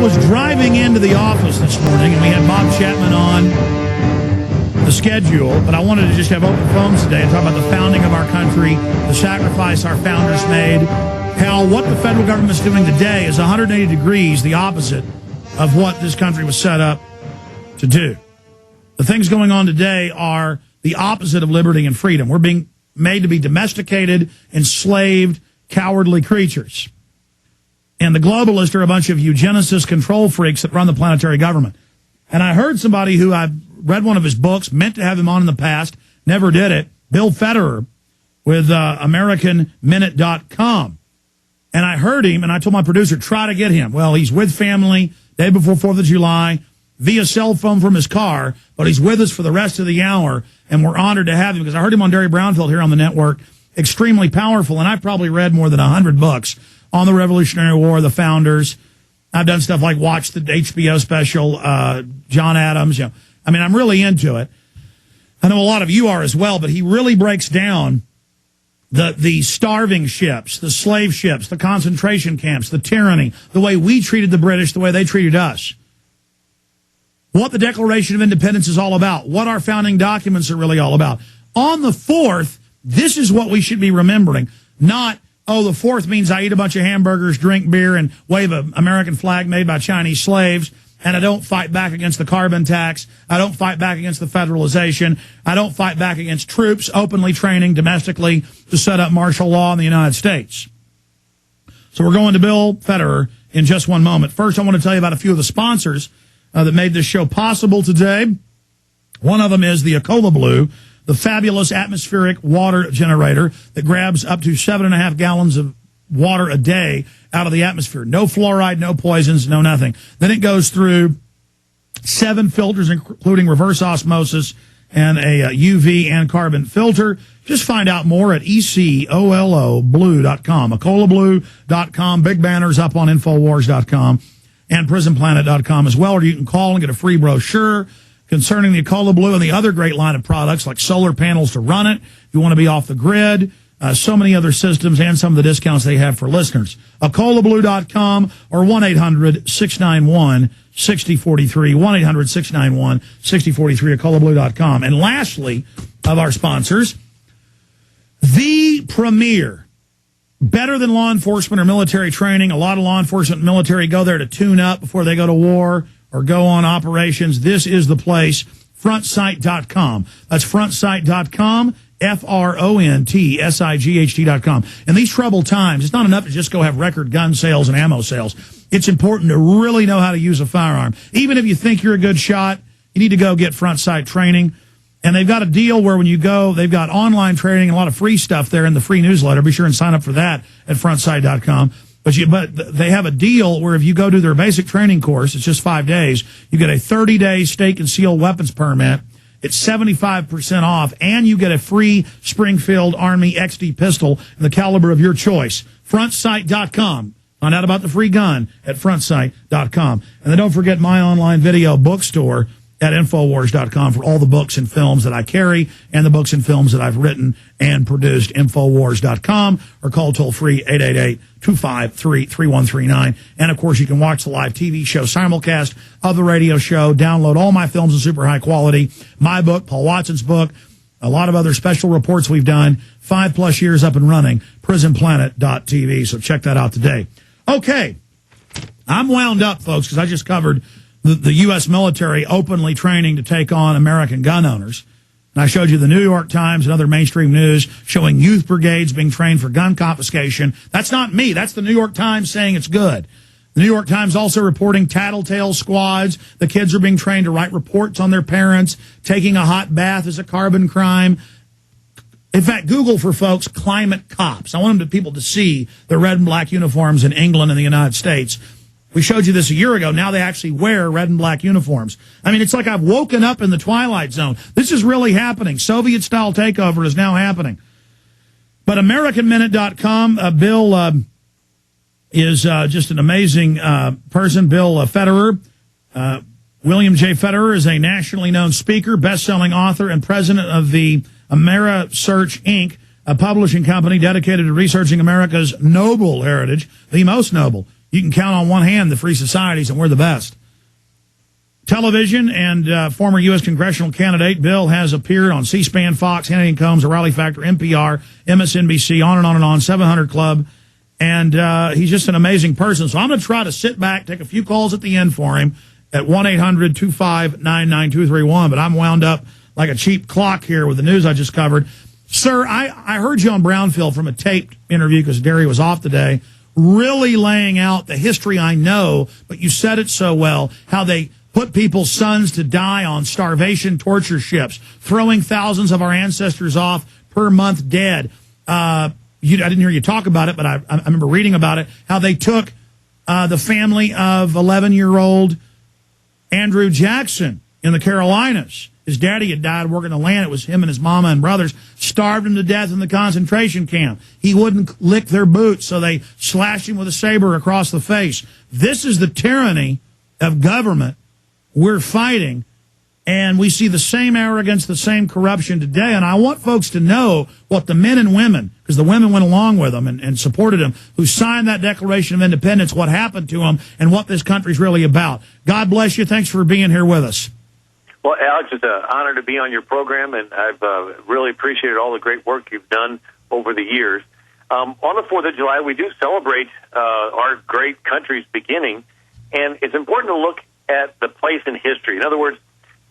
was driving into the office this morning, and we had Bob Chapman on the schedule, but I wanted to just have open phones today and talk about the founding of our country, the sacrifice our founders made, how what the federal government's doing today is 180 degrees the opposite of what this country was set up to do. The things going on today are the opposite of liberty and freedom. We're being made to be domesticated, enslaved, cowardly creatures. And the globalists are a bunch of eugenicist control freaks that run the planetary government. And I heard somebody who I read one of his books, meant to have him on in the past, never did it, Bill Federer with AmericanMinute.com. And I heard him, and I told my producer, try to get him. Well, he's with family, day before 4th of July, via cell phone from his car, but he's with us for the rest of the hour, and we're honored to have him, because I heard him on Derry Brownfield here on the network, extremely powerful, and I've probably read more than 100 books on the Revolutionary War, the founders. I've done stuff like watch the HBO special, John Adams. You know, I mean, I'm really into it. I know a lot of you are as well, but he really breaks down the starving ships, the slave ships, the concentration camps, the tyranny, the way we treated the British, the way they treated us. What the Declaration of Independence is all about, what our founding documents are really all about. On the 4th, this is what we should be remembering, not, oh, the 4th means I eat a bunch of hamburgers, drink beer, and wave an American flag made by Chinese slaves, and I don't fight back against the carbon tax. I don't fight back against the federalization. I don't fight back against troops openly training domestically to set up martial law in the United States. So we're going to Bill Federer in just one moment. First, I want to tell you about a few of the sponsors that made this show possible today. One of them is the Ecola Blue, the fabulous atmospheric water generator that grabs up to 7.5 gallons of water a day out of the atmosphere. No fluoride, no poisons, no nothing. Then it goes through 7 filters, including reverse osmosis and a UV and carbon filter. Just find out more at ECOLOblue.com, EcolaBlue.com. Big banners up on Infowars.com. And PrisonPlanet.com as well, or you can call and get a free brochure concerning the Ecola Blue and the other great line of products like solar panels to run it. If you want to be off the grid, so many other systems and some of the discounts they have for listeners. EcolaBlue.com or 1-800-691-6043, 1-800-691-6043, EcolaBlue.com. And lastly, of our sponsors, the premier, better than law enforcement or military training. A lot of law enforcement and military go there to tune up before they go to war or go on operations. This is the place, frontsight.com. That's frontsight.com, frontsight.com. In these troubled times, it's not enough to just go have record gun sales and ammo sales. It's important to really know how to use a firearm. Even if you think you're a good shot, you need to go get Front Sight training. And they've got a deal where when you go, they've got online training and a lot of free stuff there in the free newsletter. Be sure and sign up for that at frontsight.com. But they have a deal where if you go to their basic training course, it's just 5 days, you get a 30-day stake and seal weapons permit. It's 75% off, and you get a free Springfield Army XD pistol in the caliber of your choice. Frontsight.com. Find out about the free gun at frontsight.com. And then don't forget my online video bookstore at Infowars.com for all the books and films that I carry and the books and films that I've written and produced. Infowars.com, or call toll-free 888-253-3139. And, of course, you can watch the live TV show simulcast of the radio show, download all my films in super high quality, my book, Paul Watson's book, a lot of other special reports we've done, 5+ years up and running, prisonplanet.tv. So check that out today. Okay, I'm wound up, folks, because I just covered the U.S. military openly training to take on American gun owners. And I showed you the New York Times and other mainstream news showing youth brigades being trained for gun confiscation. That's not me. That's the New York Times saying it's good. The New York Times also reporting tattletale squads. The kids are being trained to write reports on their parents. Taking a hot bath is a carbon crime. In fact, Google for folks climate cops. I want people to see the red and black uniforms in England and the United States. We showed you this a year ago. Now they actually wear red and black uniforms. I mean, it's like I've woken up in the Twilight Zone. This is really happening. Soviet-style takeover is now happening. But AmericanMinute.com, Bill is just an amazing person. Bill Federer. William J. Federer is a nationally known speaker, best-selling author, and president of the AmeriSearch, Inc., a publishing company dedicated to researching America's noble heritage, the most noble you can count on one hand the free societies, and we're the best. Television and former U.S. congressional candidate Bill has appeared on C-SPAN, Fox, Hannity and Combs, O'Reilly Factor, NPR, MSNBC, on and on, 700 Club. And he's just an amazing person. So I'm going to try to sit back, take a few calls at the end for him at 1-800-259-9231. But I'm wound up like a cheap clock here with the news I just covered. Sir, I heard you on Brownfield from a taped interview because Derry was off today, really laying out the history I know, but you said it so well, how they put people's sons to die on starvation torture ships, throwing thousands of our ancestors off per month dead. I didn't hear you talk about it, but I remember reading about it, how they took the family of 11-year-old Andrew Jackson in the Carolinas. His daddy had died working the land. It was him and his mama and brothers, starved him to death in the concentration camp. He wouldn't lick their boots, so they slashed him with a saber across the face. This is the tyranny of government we're fighting, and we see the same arrogance, the same corruption today. And I want folks to know what the men and women, because the women went along with them and supported them, who signed that Declaration of Independence, what happened to them, and what this country's really about. God bless you. Thanks for being here with us. Well, Alex, it's an honor to be on your program, and I've really appreciated all the great work you've done over the years. On the 4th of July, we do celebrate our great country's beginning, and it's important to look at the place in history. In other words,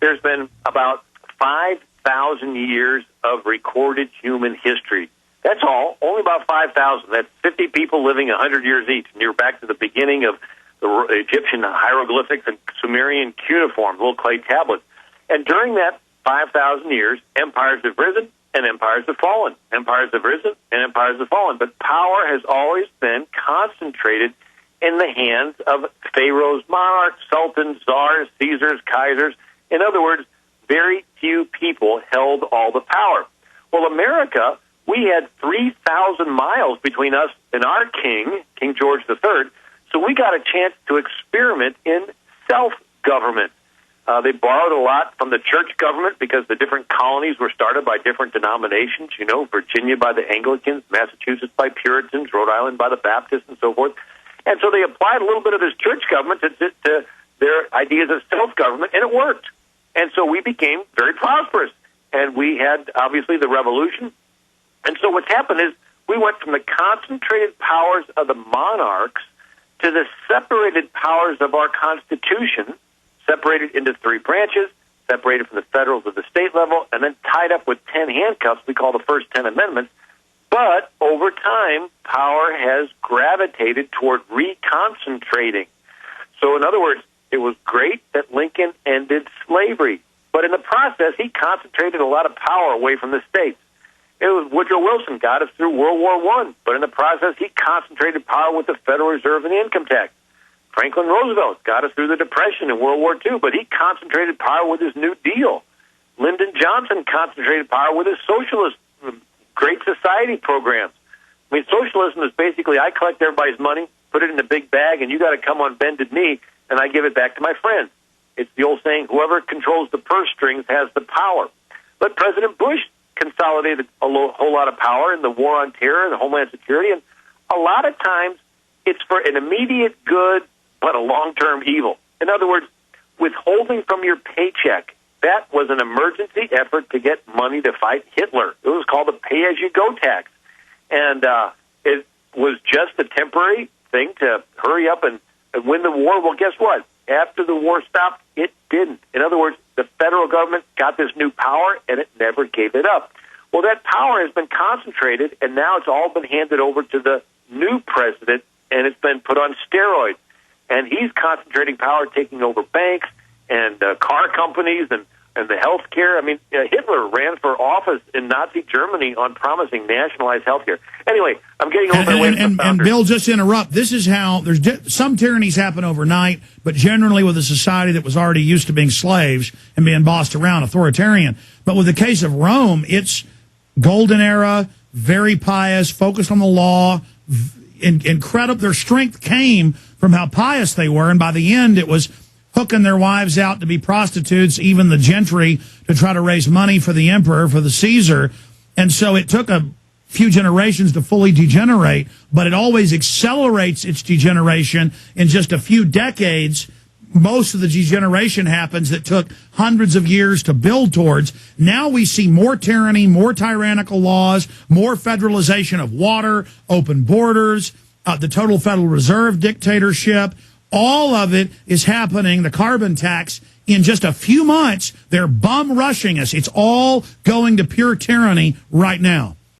there's been about 5,000 years of recorded human history. That's all, only about 5,000. That's 50 people living 100 years each. And you're back to the beginning of the Egyptian hieroglyphics and Sumerian cuneiform, little clay tablets. And during that 5,000 years, empires have risen and empires have fallen. Empires have risen and empires have fallen. But power has always been concentrated in the hands of pharaohs, monarchs, sultans, czars, Caesars, Kaisers. In other words, very few people held all the power. Well, America, we had 3,000 miles between us and our king, King George III, so we got a chance to experiment in self-government. They borrowed a lot from the church government because the different colonies were started by different denominations, you know, Virginia by the Anglicans, Massachusetts by Puritans, Rhode Island by the Baptists, and so forth. And so they applied a little bit of this church government to their ideas of self-government, and it worked. And so we became very prosperous. And we had, obviously, the revolution. And so what's happened is we went from the concentrated powers of the monarchs to the separated powers of our Constitution, separated into 3 branches, separated from the federal to the state level, and then tied up with 10 handcuffs we call the first 10 amendments. But over time, power has gravitated toward reconcentrating. So in other words, it was great that Lincoln ended slavery, but in the process, he concentrated a lot of power away from the states. It was Woodrow Wilson got us through World War I, but in the process, he concentrated power with the Federal Reserve and the income tax. Franklin Roosevelt got us through the Depression and World War II, but he concentrated power with his New Deal. Lyndon Johnson concentrated power with his socialist Great Society programs. I mean, socialism is basically I collect everybody's money, put it in a big bag, and you got to come on bended knee, and I give it back to my friends. It's the old saying, whoever controls the purse strings has the power. But President Bush consolidated a whole lot of power in the war on terror and Homeland Security, and a lot of times it's for an immediate good but a long-term evil. In other words, withholding from your paycheck, that was an emergency effort to get money to fight Hitler. It was called the pay-as-you-go tax. And it was just a temporary thing to hurry up and win the war. Well, guess what? After the war stopped, it didn't. In other words, the federal government got this new power, and it never gave it up. Well, that power has been concentrated, and now it's all been handed over to the new president, and it's been put on steroids. And he's concentrating power, taking over banks and car companies and the health care. I mean, Hitler ran for office in Nazi Germany on promising nationalized health care. Anyway, I'm getting a little bit away from the founders. And Bill, just interrupt. This is how some tyrannies happen overnight, but generally with a society that was already used to being slaves and being bossed around, authoritarian. But with the case of Rome, it's golden era, very pious, focused on the law, incredible. Their strength came from how pious they were, and by the end it was hooking their wives out to be prostitutes, even the gentry, to try to raise money for the emperor, for the Caesar. And so it took a few generations to fully degenerate, but it always accelerates its degeneration in just a few decades. Most of the degeneration happens that took hundreds of years to build towards. Now we see more tyranny, more tyrannical laws, more federalization of water, open borders, the total Federal Reserve dictatorship. All of it is happening, the carbon tax, in just a few months. They're bum rushing us. It's all going to pure tyranny right now.